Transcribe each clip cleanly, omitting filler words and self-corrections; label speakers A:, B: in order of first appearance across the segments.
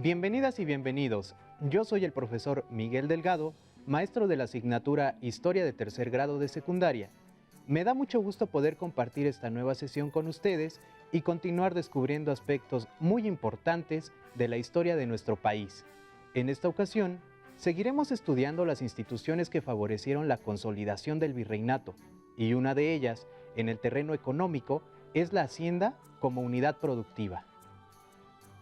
A: Bienvenidas y bienvenidos. Yo soy el profesor Miguel Delgado, maestro de la asignatura Historia de tercer grado de secundaria. Me da mucho gusto poder compartir esta nueva sesión con ustedes y continuar descubriendo aspectos muy importantes de la historia de nuestro país. En esta ocasión, seguiremos estudiando las instituciones que favorecieron la consolidación del virreinato, y una de ellas, en el terreno económico, es la hacienda como unidad productiva.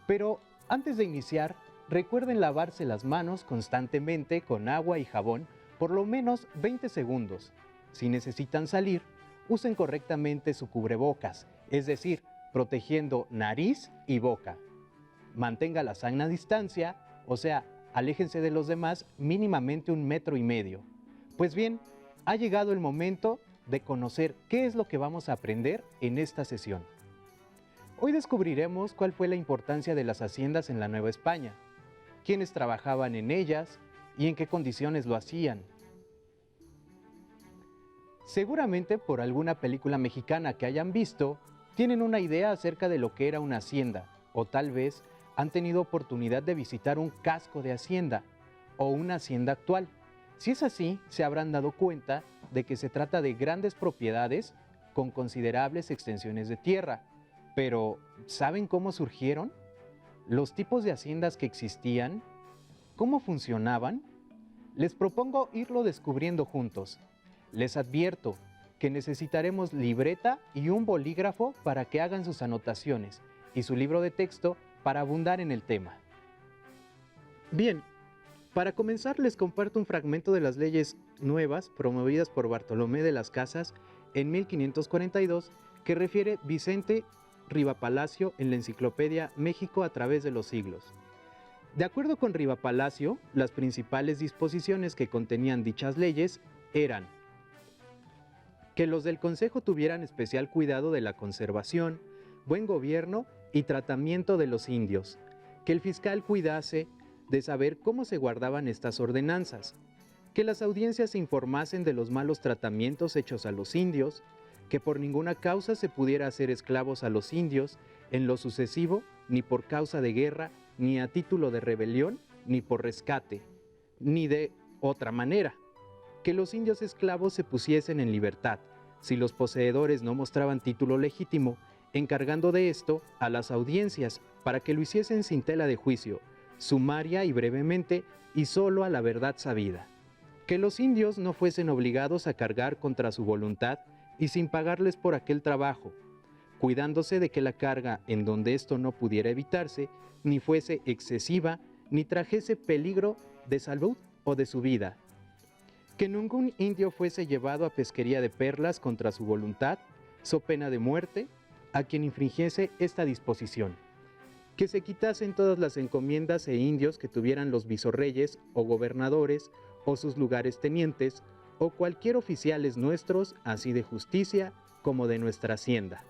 A: Pero antes de iniciar, recuerden lavarse las manos constantemente con agua y jabón por lo menos 20 segundos. Si necesitan salir, usen correctamente su cubrebocas, es decir, protegiendo nariz y boca. Mantenga la sana distancia, o sea, aléjense de los demás mínimamente 1,5 metros. Pues bien, ha llegado el momento de conocer qué es lo que vamos a aprender en esta sesión. Hoy descubriremos cuál fue la importancia de las haciendas en la Nueva España, quiénes trabajaban en ellas y en qué condiciones lo hacían. Seguramente por alguna película mexicana que hayan visto, tienen una idea acerca de lo que era una hacienda, o tal vez han tenido oportunidad de visitar un casco de hacienda o una hacienda actual. Si es así, se habrán dado cuenta de que se trata de grandes propiedades con considerables extensiones de tierra. Pero, ¿saben cómo surgieron? ¿Los tipos de haciendas que existían? ¿Cómo funcionaban? Les propongo irlo descubriendo juntos. Les advierto que necesitaremos libreta y un bolígrafo para que hagan sus anotaciones y su libro de texto para abundar en el tema. Bien, para comenzar les comparto un fragmento de las leyes nuevas promovidas por Bartolomé de las Casas en 1542 que refiere Vicente Rivapalacio en la enciclopedia México a través de los siglos. De acuerdo con Rivapalacio, las principales disposiciones que contenían dichas leyes eran que los del Consejo tuvieran especial cuidado de la conservación, buen gobierno y tratamiento de los indios, que el fiscal cuidase de saber cómo se guardaban estas ordenanzas, que las audiencias se informasen de los malos tratamientos hechos a los indios, que por ninguna causa se pudiera hacer esclavos a los indios en lo sucesivo, ni por causa de guerra, ni a título de rebelión, ni por rescate, ni de otra manera, que los indios esclavos se pusiesen en libertad, si los poseedores no mostraban título legítimo, encargando de esto a las audiencias para que lo hiciesen sin tela de juicio, sumaria y brevemente, y solo a la verdad sabida, que los indios no fuesen obligados a cargar contra su voluntad y sin pagarles por aquel trabajo, cuidándose de que la carga en donde esto no pudiera evitarse, ni fuese excesiva, ni trajese peligro de salud o de su vida, que ningún indio fuese llevado a pesquería de perlas contra su voluntad, so pena de muerte, a quien infringiese esta disposición, que se quitasen todas las encomiendas e indios que tuvieran los visorreyes o gobernadores o sus lugares tenientes, o cualquier oficiales nuestros, así de justicia como de nuestra hacienda.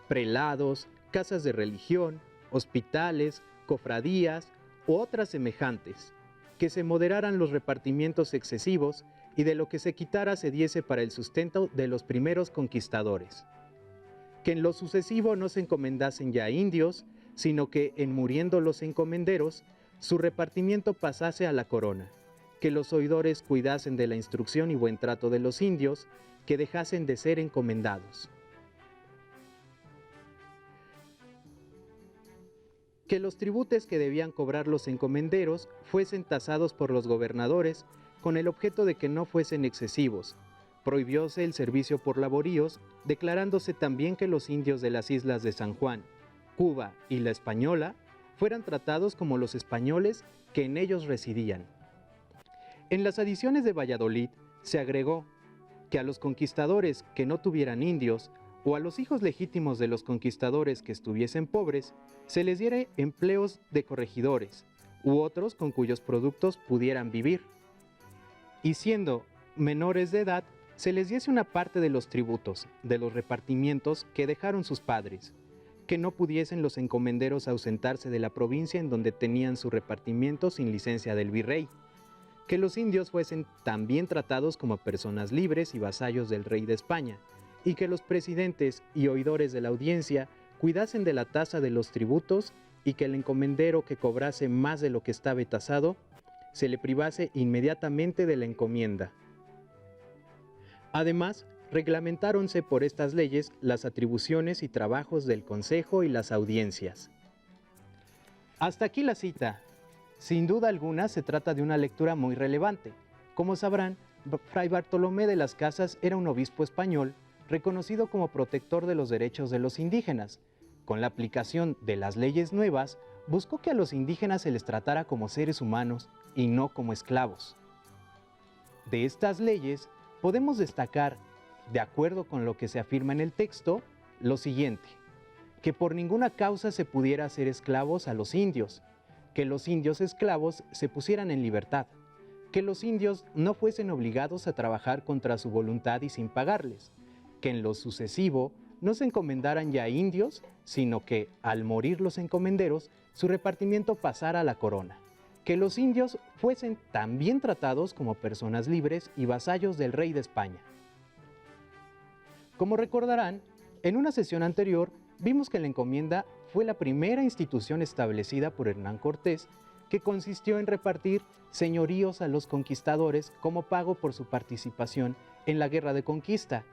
A: Prelados, casas de religión, hospitales, cofradías u otras semejantes, que se moderaran los repartimientos excesivos y de lo que se quitara se diese para el sustento de los primeros conquistadores. Que en lo sucesivo no se encomendasen ya indios, sino que en muriendo los encomenderos, su repartimiento pasase a la corona, que los oidores cuidasen de la instrucción y buen trato de los indios, que dejasen de ser encomendados. Que los tributos que debían cobrar los encomenderos fuesen tasados por los gobernadores con el objeto de que no fuesen excesivos. Prohibióse el servicio por laboríos, declarándose también que los indios de las islas de San Juan, Cuba y La Española fueran tratados como los españoles que en ellos residían. En las adiciones de Valladolid se agregó que a los conquistadores que no tuvieran indios o a los hijos legítimos de los conquistadores que estuviesen pobres, se les diera empleos de corregidores u otros con cuyos productos pudieran vivir. Y siendo menores de edad, se les diese una parte de los tributos, de los repartimientos que dejaron sus padres, que no pudiesen los encomenderos ausentarse de la provincia en donde tenían su repartimiento sin licencia del virrey, que los indios fuesen también tratados como personas libres y vasallos del rey de España, y que los presidentes y oidores de la audiencia cuidasen de la tasa de los tributos y que el encomendero que cobrase más de lo que estaba tasado, se le privase inmediatamente de la encomienda. Además, reglamentáronse por estas leyes las atribuciones y trabajos del Consejo y las audiencias. Hasta aquí la cita. Sin duda alguna se trata de una lectura muy relevante. Como sabrán, Fray Bartolomé de las Casas era un obispo español reconocido como protector de los derechos de los indígenas. Con la aplicación de las leyes nuevas, buscó que a los indígenas se les tratara como seres humanos y no como esclavos. De estas leyes, podemos destacar, de acuerdo con lo que se afirma en el texto, lo siguiente: que por ninguna causa se pudiera hacer esclavos a los indios, que los indios esclavos se pusieran en libertad, que los indios no fuesen obligados a trabajar contra su voluntad y sin pagarles, que en lo sucesivo no se encomendaran ya indios, sino que, al morir los encomenderos, su repartimiento pasara a la corona, que los indios fuesen también tratados como personas libres y vasallos del rey de España. Como recordarán, en una sesión anterior vimos que la encomienda fue la primera institución establecida por Hernán Cortés, que consistió en repartir señoríos a los conquistadores como pago por su participación en la guerra de conquista.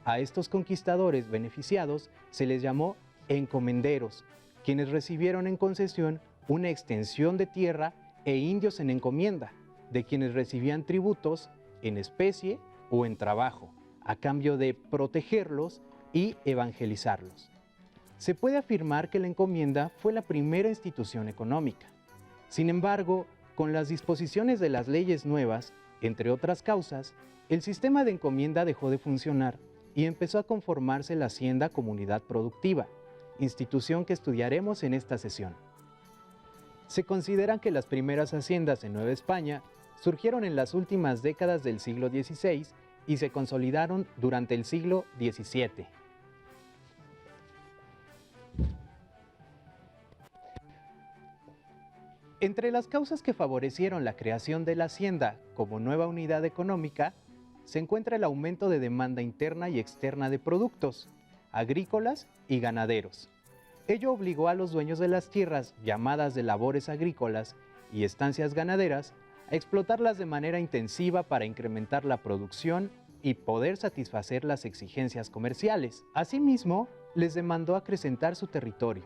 A: A estos conquistadores beneficiados se les llamó encomenderos, quienes recibieron en concesión una extensión de tierra e indios en encomienda, de quienes recibían tributos en especie o en trabajo, a cambio de protegerlos y evangelizarlos. Se puede afirmar que la encomienda fue la primera institución económica. Sin embargo, con las disposiciones de las leyes nuevas, entre otras causas, el sistema de encomienda dejó de funcionar y empezó a conformarse la Hacienda Comunidad Productiva, institución que estudiaremos en esta sesión. Se considera que las primeras haciendas en Nueva España surgieron en las últimas décadas del siglo XVI y se consolidaron durante el siglo XVII. Entre las causas que favorecieron la creación de la hacienda como nueva unidad económica, se encuentra el aumento de demanda interna y externa de productos agrícolas y ganaderos. Ello obligó a los dueños de las tierras llamadas de labores agrícolas y estancias ganaderas a explotarlas de manera intensiva para incrementar la producción y poder satisfacer las exigencias comerciales. Asimismo, les demandó acrecentar su territorio.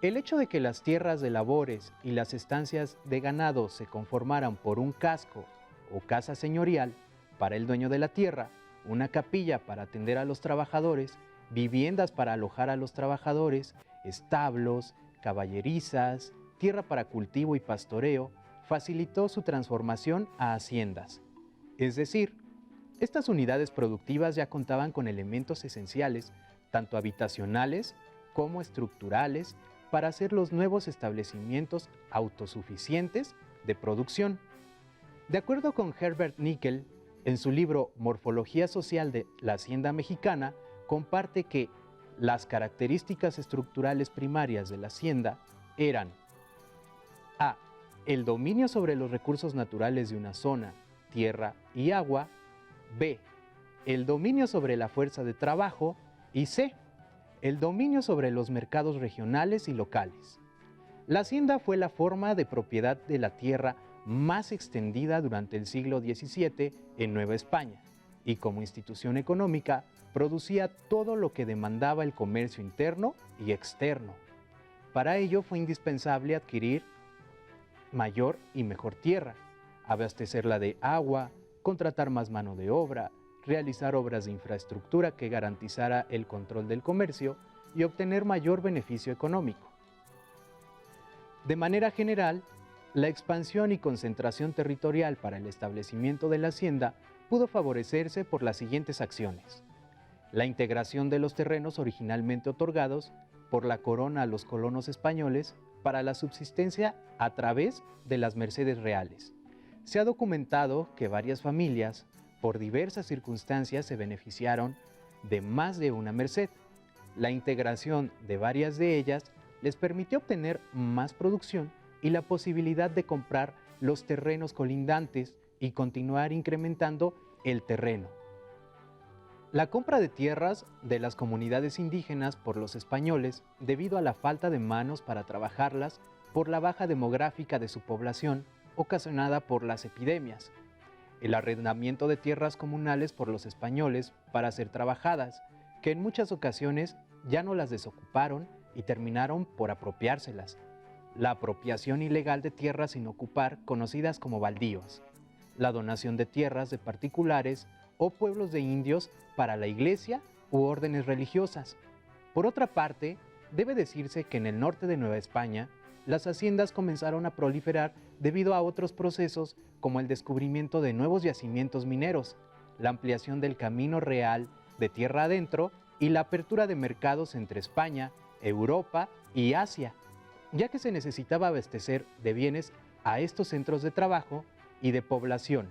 A: El hecho de que las tierras de labores y las estancias de ganado se conformaran por un casco o casa señorial para el dueño de la tierra, una capilla para atender a los trabajadores, viviendas para alojar a los trabajadores, establos, caballerizas, tierra para cultivo y pastoreo, facilitó su transformación a haciendas. Es decir, estas unidades productivas ya contaban con elementos esenciales, tanto habitacionales como estructurales, para hacer los nuevos establecimientos autosuficientes de producción. De acuerdo con Herbert Nickel, en su libro Morfología Social de la Hacienda Mexicana, comparte que las características estructurales primarias de la hacienda eran: a. El dominio sobre los recursos naturales de una zona, tierra y agua. B. El dominio sobre la fuerza de trabajo. Y C. El dominio sobre los mercados regionales y locales. La hacienda fue la forma de propiedad de la tierra más extendida durante el siglo XVII en Nueva España, y como institución económica producía todo lo que demandaba el comercio interno y externo. Para ello fue indispensable adquirir mayor y mejor tierra, abastecerla de agua, contratar más mano de obra, realizar obras de infraestructura que garantizara el control del comercio y obtener mayor beneficio económico. De manera general, la expansión y concentración territorial para el establecimiento de la hacienda pudo favorecerse por las siguientes acciones: la integración de los terrenos originalmente otorgados por la corona a los colonos españoles para la subsistencia a través de las mercedes reales. Se ha documentado que varias familias, por diversas circunstancias, se beneficiaron de más de una merced. La integración de varias de ellas les permitió obtener más producción y la posibilidad de comprar los terrenos colindantes y continuar incrementando el terreno. La compra de tierras de las comunidades indígenas por los españoles debido a la falta de manos para trabajarlas por la baja demográfica de su población ocasionada por las epidemias. El arrendamiento de tierras comunales por los españoles para ser trabajadas, que en muchas ocasiones ya no las desocuparon y terminaron por apropiárselas. La apropiación ilegal de tierras sin ocupar, conocidas como baldíos. La donación de tierras de particulares o pueblos de indios para la iglesia u órdenes religiosas. Por otra parte, debe decirse que en el norte de Nueva España, las haciendas comenzaron a proliferar debido a otros procesos como el descubrimiento de nuevos yacimientos mineros, la ampliación del camino real de tierra adentro y la apertura de mercados entre España, Europa y Asia, ya que se necesitaba abastecer de bienes a estos centros de trabajo y de población,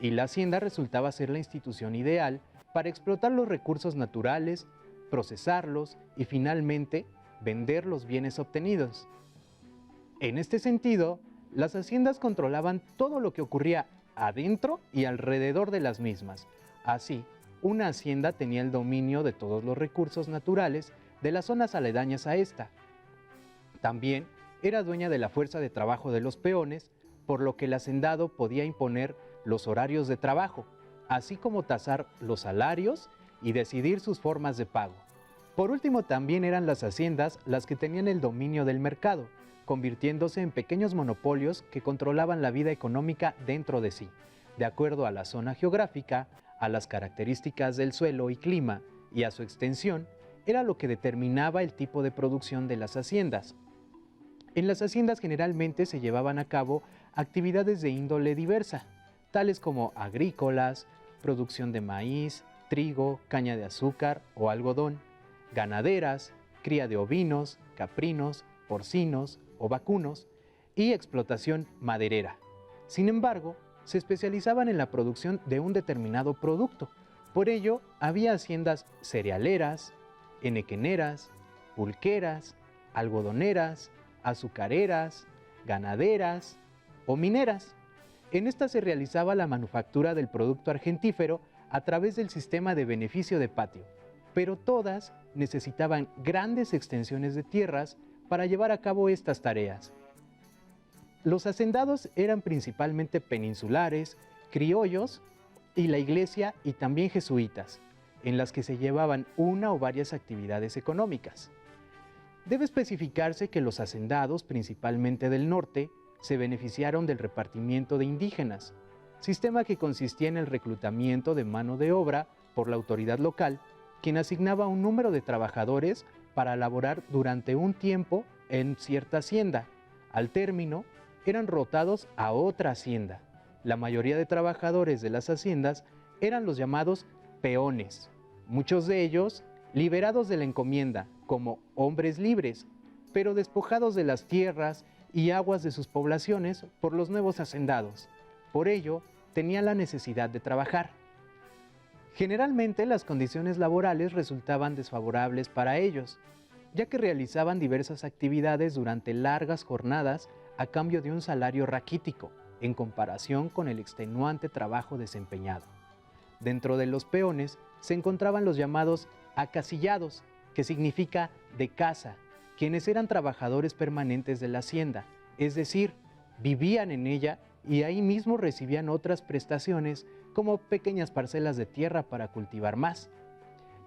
A: y la hacienda resultaba ser la institución ideal para explotar los recursos naturales, procesarlos y finalmente vender los bienes obtenidos. En este sentido, las haciendas controlaban todo lo que ocurría adentro y alrededor de las mismas. Así, una hacienda tenía el dominio de todos los recursos naturales de las zonas aledañas a esta. También era dueña de la fuerza de trabajo de los peones, por lo que el hacendado podía imponer los horarios de trabajo, así como tasar los salarios y decidir sus formas de pago. Por último, también eran las haciendas las que tenían el dominio del mercado, convirtiéndose en pequeños monopolios que controlaban la vida económica dentro de sí, de acuerdo a la zona geográfica, a las características del suelo y clima y a su extensión, era lo que determinaba el tipo de producción de las haciendas. En las haciendas generalmente se llevaban a cabo actividades de índole diversa, tales como agrícolas, producción de maíz, trigo, caña de azúcar o algodón, ganaderas, cría de ovinos, caprinos, porcinos o vacunos y explotación maderera. Sin embargo, se especializaban en la producción de un determinado producto. Por ello, había haciendas cerealeras, henequeneras, pulqueras, algodoneras, azucareras, ganaderas o mineras. En esta se realizaba la manufactura del producto argentífero a través del sistema de beneficio de patio, pero todas necesitaban grandes extensiones de tierras para llevar a cabo estas tareas. Los hacendados eran principalmente peninsulares, criollos y la iglesia y también jesuitas, en las que se llevaban una o varias actividades económicas. Debe especificarse que los hacendados, principalmente del norte, se beneficiaron del repartimiento de indígenas, sistema que consistía en el reclutamiento de mano de obra por la autoridad local, quien asignaba un número de trabajadores para laborar durante un tiempo en cierta hacienda. Al término, eran rotados a otra hacienda. La mayoría de trabajadores de las haciendas eran los llamados peones, muchos de ellos liberados de la encomienda como hombres libres, pero despojados de las tierras y aguas de sus poblaciones por los nuevos hacendados. Por ello, tenían la necesidad de trabajar. Generalmente las condiciones laborales resultaban desfavorables para ellos, ya que realizaban diversas actividades durante largas jornadas a cambio de un salario raquítico, en comparación con el extenuante trabajo desempeñado. Dentro de los peones se encontraban los llamados acasillados, que significa de casa, quienes eran trabajadores permanentes de la hacienda, es decir, vivían en ella y ahí mismo recibían otras prestaciones como pequeñas parcelas de tierra para cultivar más.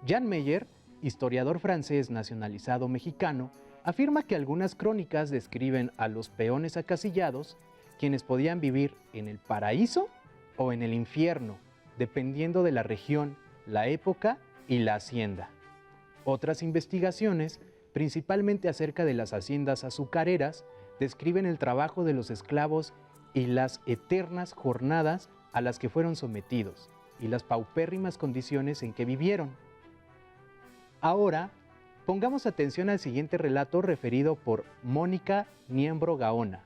A: Jan Meyer, historiador francés nacionalizado mexicano, afirma que algunas crónicas describen a los peones acasillados, quienes podían vivir en el paraíso o en el infierno, dependiendo de la región, la época y la hacienda. Otras investigaciones, principalmente acerca de las haciendas azucareras, describen el trabajo de los esclavos y las eternas jornadas a las que fueron sometidos y las paupérrimas condiciones en que vivieron. Ahora, pongamos atención al siguiente relato referido por Mónica Niembro Gaona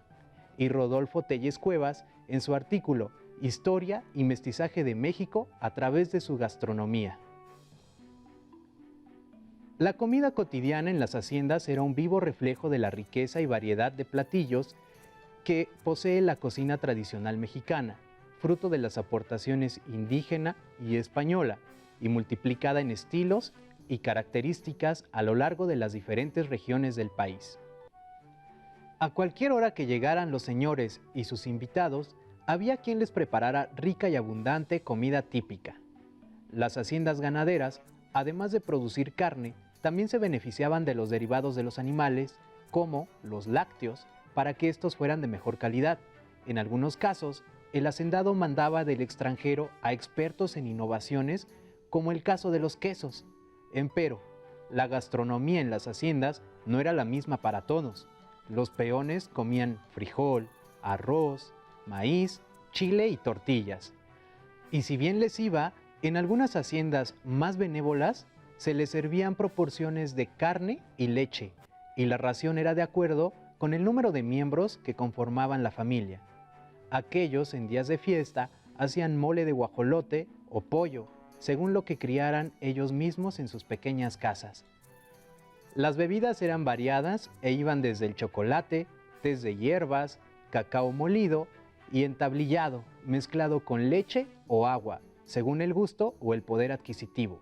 A: y Rodolfo Telles Cuevas en su artículo Historia y mestizaje de México a través de su gastronomía. La comida cotidiana en las haciendas era un vivo reflejo de la riqueza y variedad de platillos que posee la cocina tradicional mexicana, fruto de las aportaciones indígena y española, y multiplicada en estilos y características a lo largo de las diferentes regiones del país. A cualquier hora que llegaran los señores y sus invitados, había quien les preparara rica y abundante comida típica. Las haciendas ganaderas, además de producir carne, también se beneficiaban de los derivados de los animales, como los lácteos, para que estos fueran de mejor calidad. En algunos casos, el hacendado mandaba del extranjero a expertos en innovaciones, como el caso de los quesos. Empero, la gastronomía en las haciendas no era la misma para todos. Los peones comían frijol, arroz, maíz, chile y tortillas. Y si bien les iba, en algunas haciendas más benévolas se les servían proporciones de carne y leche, y la ración era de acuerdo con el número de miembros que conformaban la familia. Aquellos en días de fiesta hacían mole de guajolote o pollo, según lo que criaran ellos mismos en sus pequeñas casas. Las bebidas eran variadas e iban desde el chocolate, tés de hierbas, cacao molido y entablillado, mezclado con leche o agua, según el gusto o el poder adquisitivo,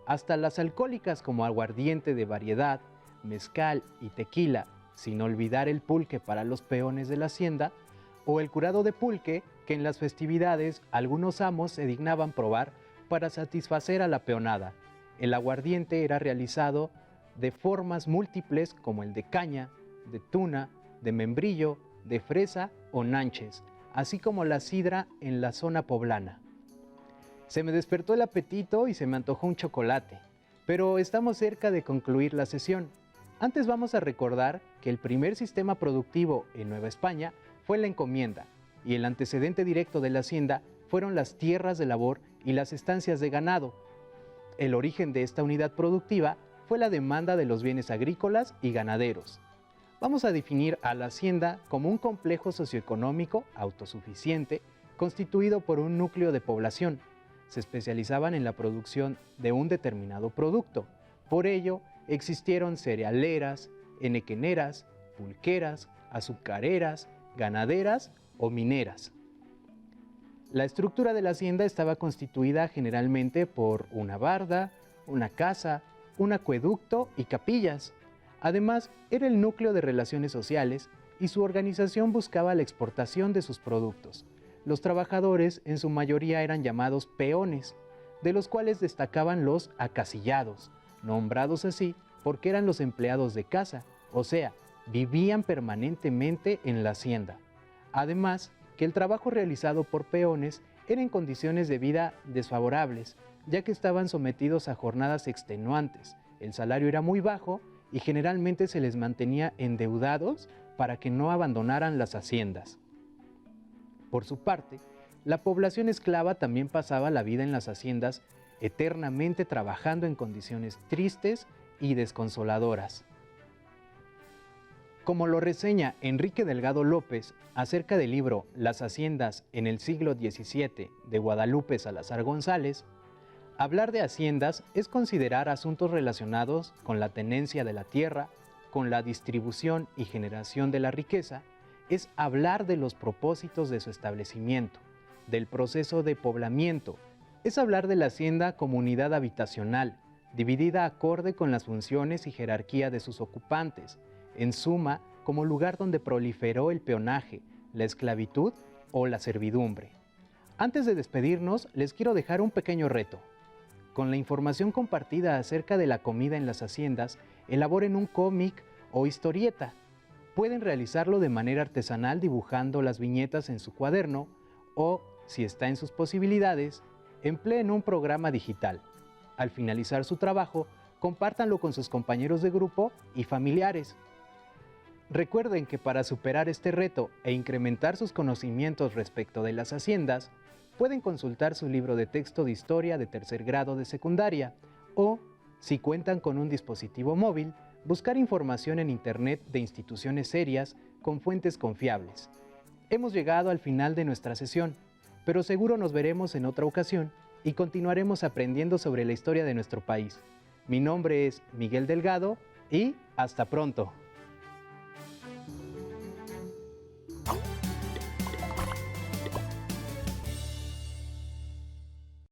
A: hasta las alcohólicas como aguardiente de variedad, mezcal y tequila, sin olvidar el pulque para los peones de la hacienda, o el curado de pulque que en las festividades algunos amos se dignaban probar para satisfacer a la peonada. El aguardiente era realizado de formas múltiples como el de caña, de tuna, de membrillo, de fresa o nanches, así como la sidra en la zona poblana. Se me despertó el apetito y se me antojó un chocolate, pero estamos cerca de concluir la sesión. Antes vamos a recordar que el primer sistema productivo en Nueva España fue la encomienda, y el antecedente directo de la hacienda fueron las tierras de labor y las estancias de ganado. El origen de esta unidad productiva fue la demanda de los bienes agrícolas y ganaderos. Vamos a definir a la hacienda como un complejo socioeconómico autosuficiente constituido por un núcleo de población. Se especializaban en la producción de un determinado producto. Por ello, existieron cerealeras, enequeneras, pulqueras, azucareras, ganaderas o mineras. La estructura de la hacienda estaba constituida generalmente por una barda, una casa, un acueducto y capillas. Además, era el núcleo de relaciones sociales y su organización buscaba la exportación de sus productos. Los trabajadores en su mayoría eran llamados peones, de los cuales destacaban los acasillados, nombrados así porque eran los empleados de casa, o sea, vivían permanentemente en la hacienda. Además, que el trabajo realizado por peones era en condiciones de vida desfavorables, ya que estaban sometidos a jornadas extenuantes, el salario era muy bajo y generalmente se les mantenía endeudados para que no abandonaran las haciendas. Por su parte, la población esclava también pasaba la vida en las haciendas, eternamente trabajando en condiciones tristes y desconsoladoras. Como lo reseña Enrique Delgado López acerca del libro Las haciendas en el siglo XVII de Guadalupe Salazar González, hablar de haciendas es considerar asuntos relacionados con la tenencia de la tierra, con la distribución y generación de la riqueza, es hablar de los propósitos de su establecimiento, del proceso de poblamiento, es hablar de la hacienda como unidad habitacional, dividida acorde con las funciones y jerarquía de sus ocupantes, en suma, como lugar donde proliferó el peonaje, la esclavitud o la servidumbre. Antes de despedirnos, les quiero dejar un pequeño reto. Con la información compartida acerca de la comida en las haciendas, elaboren un cómic o historieta. Pueden realizarlo de manera artesanal dibujando las viñetas en su cuaderno o, si está en sus posibilidades, empleen un programa digital. Al finalizar su trabajo, compártanlo con sus compañeros de grupo y familiares. Recuerden que para superar este reto e incrementar sus conocimientos respecto de las haciendas, pueden consultar su libro de texto de historia de tercer grado de secundaria o, si cuentan con un dispositivo móvil, buscar información en Internet de instituciones serias con fuentes confiables. Hemos llegado al final de nuestra sesión, pero seguro nos veremos en otra ocasión y continuaremos aprendiendo sobre la historia de nuestro país. Mi nombre es Miguel Delgado y hasta pronto.